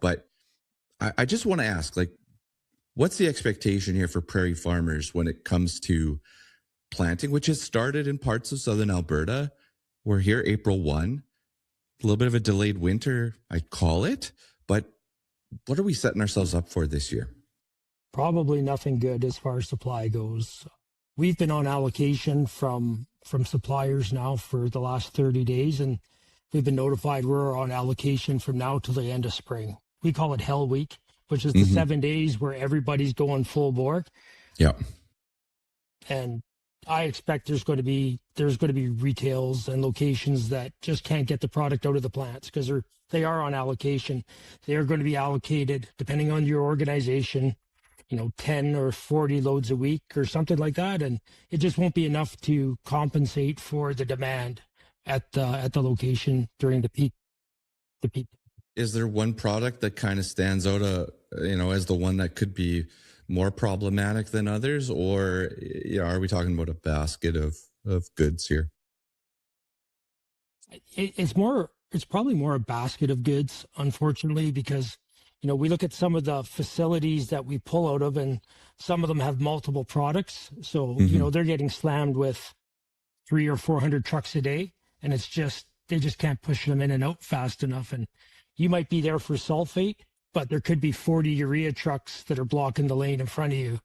But I just want to ask, like, what's the expectation here for prairie farmers when it comes to planting, which has started in parts of southern Alberta? We're here April 1, a little bit of a delayed winter, I call it. But what are we setting ourselves up for this year? Probably nothing good as far as supply goes. We've been on allocation from suppliers now for the last 30 days, and we've been notified we're on allocation from now till the end of spring. We call it Hell Week, which is the 7 days where everybody's going full bore. Yeah. And I expect there's going to be retails and locations that just can't get the product out of the plants because they are on allocation. They are going to be allocated, depending on your organization, 10 or 40 loads a week or something like that. And it just won't be enough to compensate for the demand at the location during the peak. Is there one product that kind of stands out, as the one that could be more problematic than others, or are we talking about a basket of goods here? It's probably more a basket of goods, unfortunately, because we look at some of the facilities that we pull out of, and some of them have multiple products. So they're getting slammed with 300 or 400 trucks a day, and they just can't push them in and out fast enough. And you might be there for sulfate, but there could be 40 urea trucks that are blocking the lane in front of you,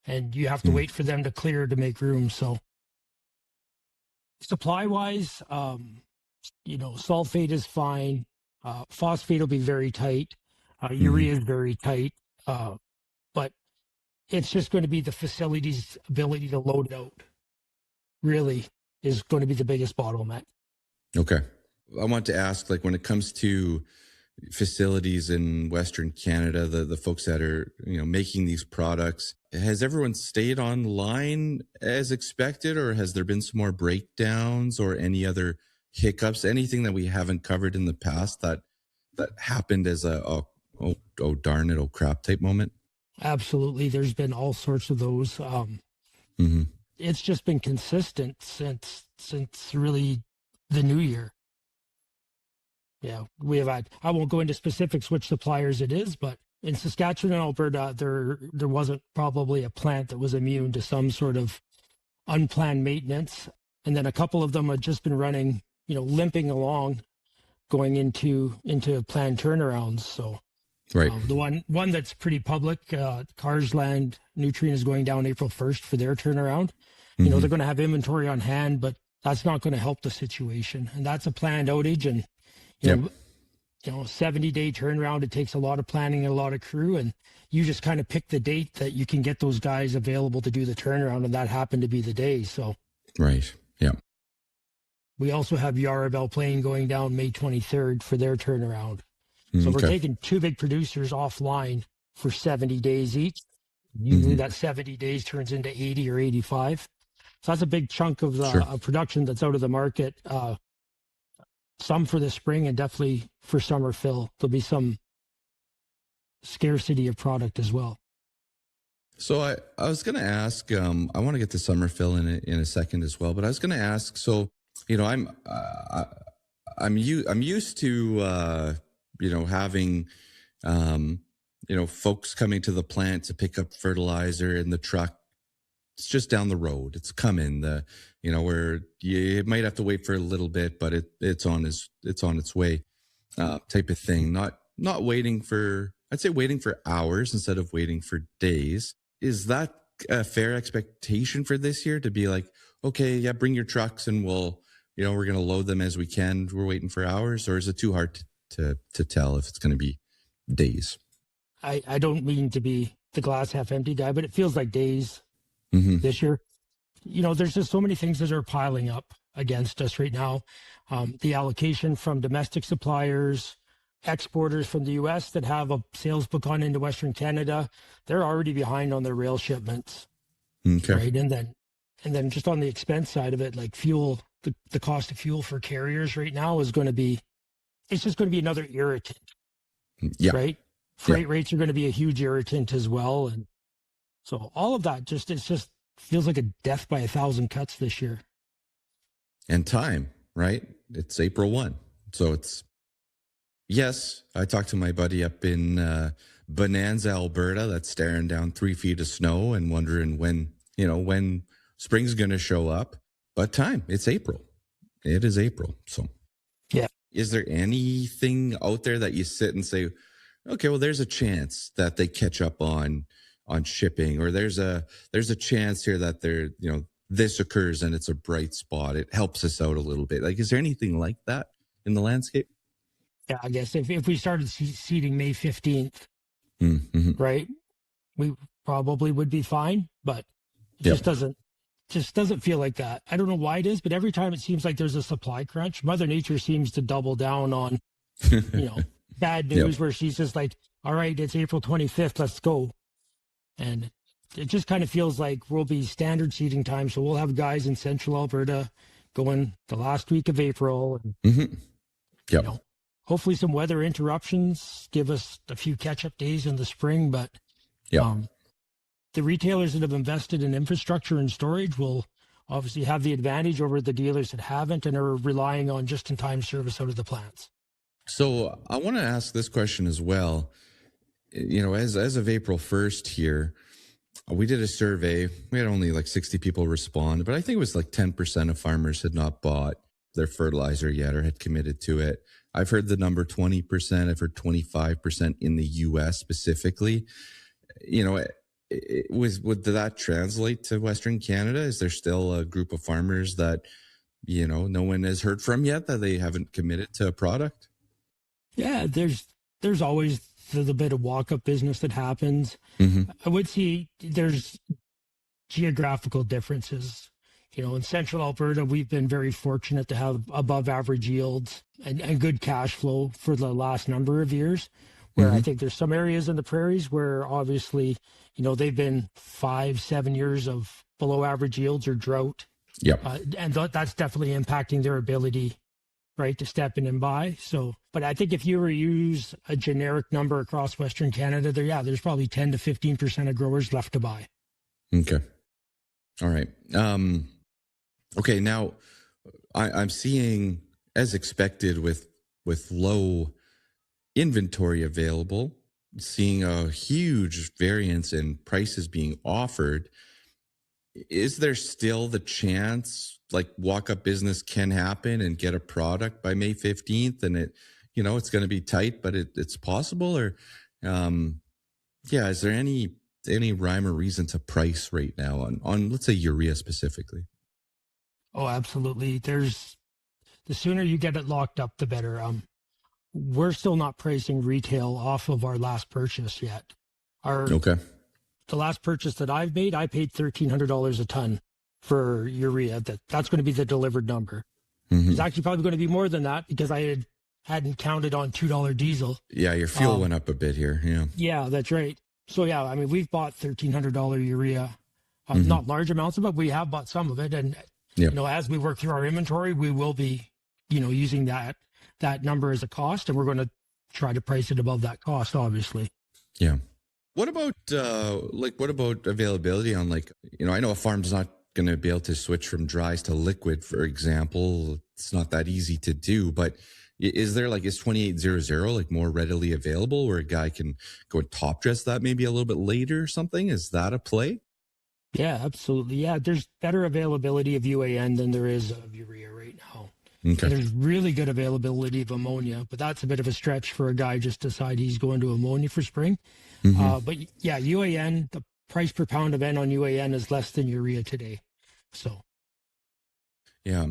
and you have to wait for them to clear to make room. So supply-wise, sulfate is fine. Phosphate will be very tight. Urea is very tight. But it's just going to be the facility's ability to load it out really is going to be the biggest bottleneck. Okay. I want to ask, like, when it comes to facilities in Western Canada, the folks that are, making these products, has everyone stayed online as expected, or has there been some more breakdowns or any other hiccups, anything that we haven't covered in the past that happened as oh darn it, oh crap type moment? Absolutely. There's been all sorts of those. It's just been consistent since really the new year. Yeah, we have had, I won't go into specifics which suppliers it is, but in Saskatchewan and Alberta, there wasn't probably a plant that was immune to some sort of unplanned maintenance. And then a couple of them have just been running, limping along, going into planned turnarounds. So right. The one that's pretty public, Carsland Nutrient is going down April 1st for their turnaround. They're going to have inventory on hand, but that's not going to help the situation. And that's a planned outage. And, 70-day turnaround, it takes a lot of planning and a lot of crew. And you just kind of pick the date that you can get those guys available to do the turnaround. And that happened to be the day. So, right. Yeah. We also have Yarraville Plain going down May 23rd for their turnaround. So we're taking two big producers offline for 70 days each. Usually that 70 days turns into 80 or 85. So that's a big chunk of the production that's out of the market. Some for the spring and definitely for summer fill. There'll be some scarcity of product as well. So I was going to ask, I want to get to summer fill in a second as well, but I was going to ask, so, I'm used to, having, folks coming to the plant to pick up fertilizer in the truck. It's just down the road. It's coming. Where you might have to wait for a little bit, but it's on its way, type of thing. Not waiting for, I'd say waiting for hours instead of waiting for days. Is that a fair expectation for this year to be like, okay, yeah, bring your trucks and we're going to load them as we can. We're waiting for hours, or is it too hard to tell if it's going to be days? I don't mean to be the glass half empty guy, but it feels like days this year. There's just so many things that are piling up against us right now. The allocation from domestic suppliers, exporters from the U.S. that have a sales book on into Western Canada, they're already behind on their rail shipments. Okay. Right. And then just on the expense side of it, like fuel, the cost of fuel for carriers right now is it's just going to be another irritant. Yeah. Right. Freight rates are going to be a huge irritant as well. And so all of that just feels like a death by 1,000 cuts this year. And time, right? It's April 1. So it's Yes, I talked to my buddy up in Bonanza, Alberta, that's staring down 3 feet of snow and wondering when spring's going to show up. But it's April. It is April. So, Yeah. is there anything out there that you sit and say, okay, well, there's a chance that they catch up on shipping, or there's a chance here that this occurs and it's a bright spot. It helps us out a little bit. Like, is there anything like that in the landscape? Yeah, I guess if we started seeding May 15th, Mm-hmm. right, we probably would be fine, but it Yep. just doesn't feel like that. I don't know why it is, but every time it seems like there's a supply crunch, Mother Nature seems to double down on, bad news Yep. where she's just like, all right, it's April 25th, let's go. And it just kind of feels like we'll be standard seeding time. So we'll have guys in central Alberta going the last week of April. And, Mm-hmm. Yep. hopefully some weather interruptions give us a few catch-up days in the spring. But Yep. The retailers that have invested in infrastructure and storage will obviously have the advantage over the dealers that haven't and are relying on just-in-time service out of the plants. So I want to ask this question as well. As of April 1st here, we did a survey. We had only like 60 people respond, but I think it was like 10% of farmers had not bought their fertilizer yet or had committed to it. I've heard the number 20%. I've heard 25% in the US specifically. Would that translate to Western Canada? Is there still a group of farmers that, no one has heard from yet, that they haven't committed to a product? Yeah, there's always the bit of walk-up business that happens. Mm-hmm. I would see there's geographical differences. In central Alberta, we've been very fortunate to have above average yields and good cash flow for the last number of years, where I think there's some areas in the prairies where obviously, they've been 5-7 years of below average yields or drought. Yep. And that's definitely impacting their ability, right, to step in and buy. So, but I think if you were to use a generic number across Western Canada, there's probably 10 to 15% of growers left to buy. Okay. All right. Okay. Now I'm seeing, as expected, with low inventory available, seeing a huge variance in prices being offered. Is there still the chance like walk-up business can happen and get a product by May 15th and it's going to be tight, but it's possible? Or is there any rhyme or reason to price right now on let's say urea specifically? Oh, absolutely. The sooner you get it locked up, the better. We're still not pricing retail off of our last purchase yet. The last purchase that I've made, I paid $1,300 a ton for urea. That's going to be the delivered number. Mm-hmm. It's actually probably going to be more than that because I hadn't counted on $2 diesel. Yeah, your fuel went up a bit here. Yeah. Yeah, that's right. So yeah, I mean, we've bought $1,300 urea, not large amounts of it, but we have bought some of it. And as we work through our inventory, we will be, using that number as a cost, and we're going to try to price it above that cost, obviously. Yeah. What about availability on I know a farm's not going to be able to switch from dries to liquid, for example. It's not that easy to do, but is 2800 more readily available where a guy can go and top dress that maybe a little bit later or something? Is that a play? Yeah, absolutely. Yeah, there's better availability of UAN than there is of urea right now. Okay. And there's really good availability of ammonia, but that's a bit of a stretch for a guy just decide he's going to ammonia for spring. But yeah, UAN, the price per pound of N on UAN is less than urea today. So. Yeah,